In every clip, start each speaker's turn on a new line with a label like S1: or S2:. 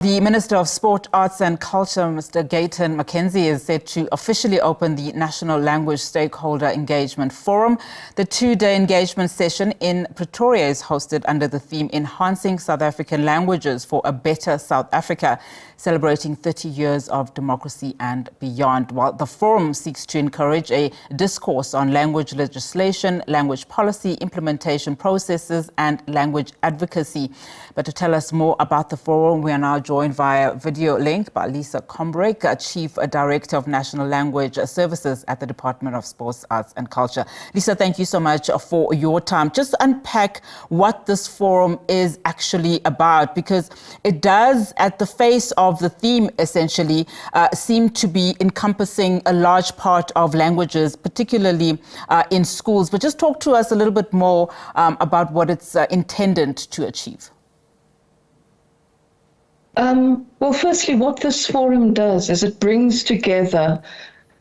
S1: The Minister of Sport, Arts and Culture, Mr. Gayton McKenzie, is set to officially open the National Language Stakeholder Engagement Forum. The two-day engagement session in Pretoria is hosted under the theme Enhancing South African Languages for a Better South Africa, celebrating 30 years of democracy and beyond. While the forum seeks to encourage a discourse on language legislation, language policy, implementation processes and language advocacy. But to tell us more about the forum, we are now joined via video link by Combrinck, Chief Director of National Language Services at the Department of Sports, Arts and Culture. Lisa, thank you so much for your time. Just unpack what this forum is actually about, because it does, at the face of the theme, essentially, seem to be encompassing a large part of languages, particularly in schools. But just talk to us a little bit more about what it's intended to achieve.
S2: Well, firstly, what this forum does is it brings together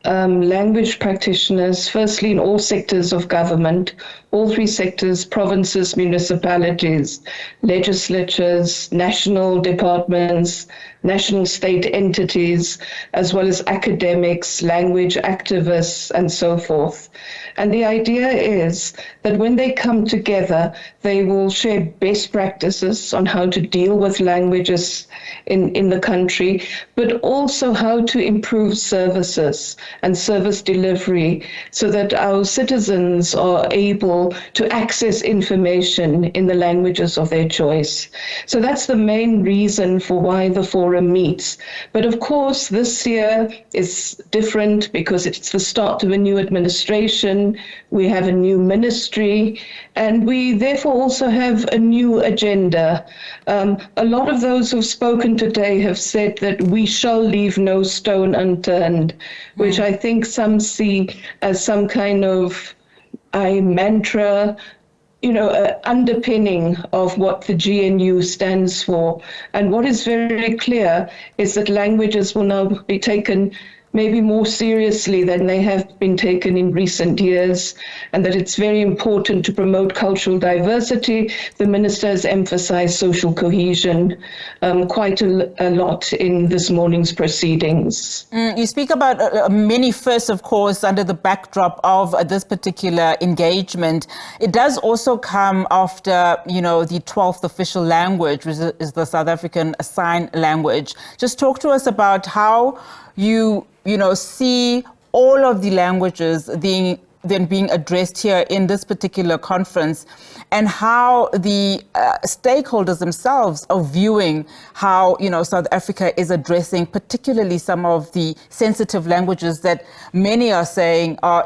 S2: language practitioners, firstly in all sectors of government, all three sectors: provinces, municipalities, legislatures, national departments, national state entities, as well as academics, language activists, and so forth. And the idea is that when they come together, they will share best practices on how to deal with languages in the country, but also how to improve services and service delivery so that our citizens are able to access information in the languages of their choice. So that's the main reason for why the forum meets. But of course, this year is different because it's the start of a new administration. We have a new ministry, and we therefore also have a new agenda. A lot of those who've spoken today have said that we shall leave no stone unturned, which I think some see as some kind of mantra, underpinning of what the GNU stands for. And what is very clear is that languages will now be taken maybe more seriously than they have been taken in recent years, and that it's very important to promote cultural diversity. The Minister has emphasized social cohesion quite a lot in this morning's proceedings.
S1: You speak about many firsts, of course, under the backdrop of this particular engagement. It does also come after, the 12th official language, which is the South African Sign Language. Just talk to us about how you see all of the languages being addressed here in this particular conference, and how the stakeholders themselves are viewing how, South Africa is addressing particularly some of the sensitive languages that many are saying are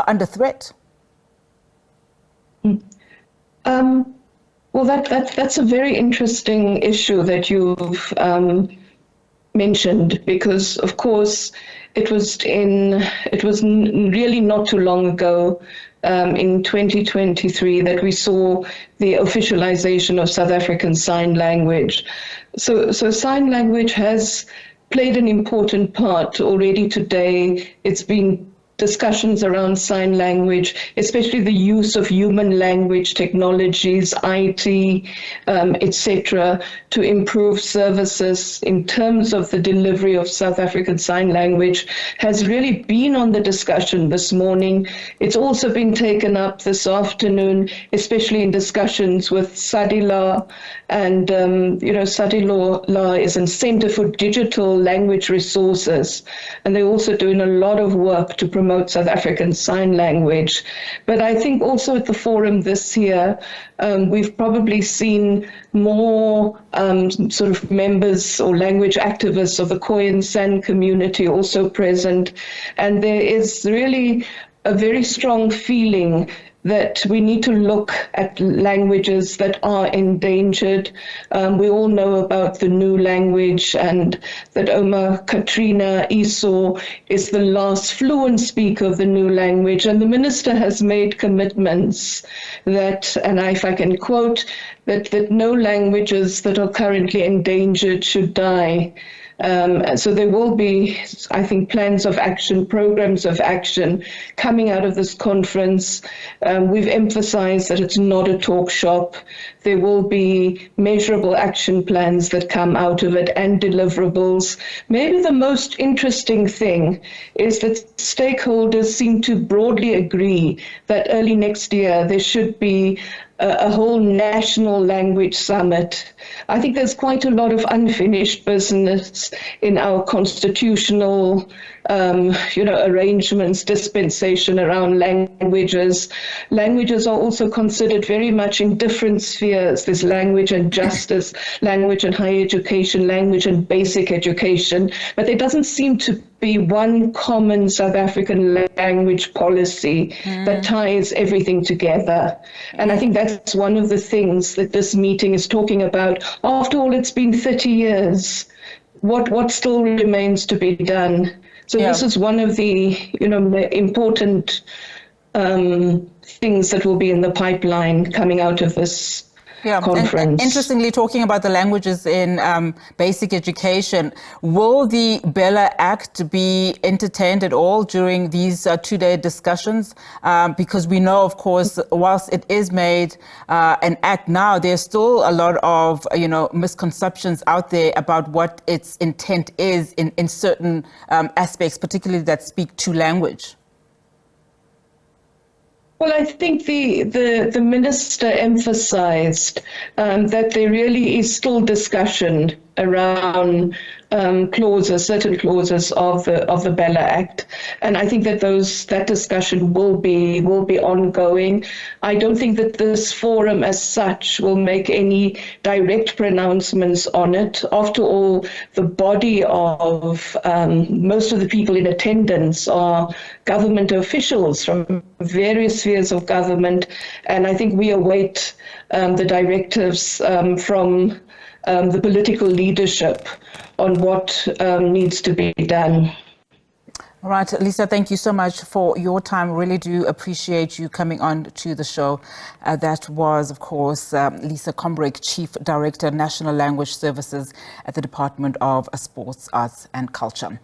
S1: under threat.
S2: Well, that's a very interesting issue that you've mentioned, because of course it was really not too long ago, in 2023, that we saw the officialization of South African Sign Language. So sign language has played an important part already today. It's been discussions around sign language, especially the use of human language technologies, IT, etc., to improve services in terms of the delivery of South African Sign Language, has really been on the discussion this morning. It's also been taken up this afternoon, especially in discussions with SADiLaw. And, SADiLaw is a Center for Digital Language Resources, and they're also doing a lot of work to promote South African Sign Language. But I think also at the forum this year, we've probably seen more sort of members or language activists of the Khoi and San community also present. And there is really a very strong feeling that we need to look at languages that are endangered. We all know about the new language, and that Omar Katrina Esau is the last fluent speaker of the new language. And the Minister has made commitments that, and if I can quote, that no languages that are currently endangered should die. And so there will be, I think, plans of action, programs of action coming out of this conference. We've emphasized that it's not a talk shop. There will be measurable action plans that come out of it and deliverables. Maybe the most interesting thing is that stakeholders seem to broadly agree that early next year there should be a whole national language summit. I think there's quite a lot of unfinished business in our constitutional arrangements, dispensation around languages. Languages are also considered very much in different spheres. There's language and justice, language and higher education, language and basic education, but there doesn't seem to be one common South African language policy that ties everything together. And I think that's one of the things that this meeting is talking about. After all, it's been 30 years. What still remains to be done? So this is one of the important things that will be in the pipeline coming out of this conference.
S1: And interestingly, talking about the languages in basic education, will the Bella Act be entertained at all during these two-day discussions? Because we know, of course, whilst it is made an act now, there's still a lot of misconceptions out there about what its intent is in certain aspects, particularly that speak to language.
S2: Well, I think the minister emphasized that there really is still discussion around certain clauses of the Bella Act, and I think that that discussion will be ongoing. I don't think that this forum as such will make any direct pronouncements on it. After all, the body of most of the people in attendance are government officials from various spheres of government, and I think we await the directives from the political leadership on what needs to be done.
S1: All right, Lisa, thank you so much for your time. Really do appreciate you coming on to the show. That was, of course, Lisa Combrinck, Chief Director, National Language Services at the Department of Sports, Arts and Culture.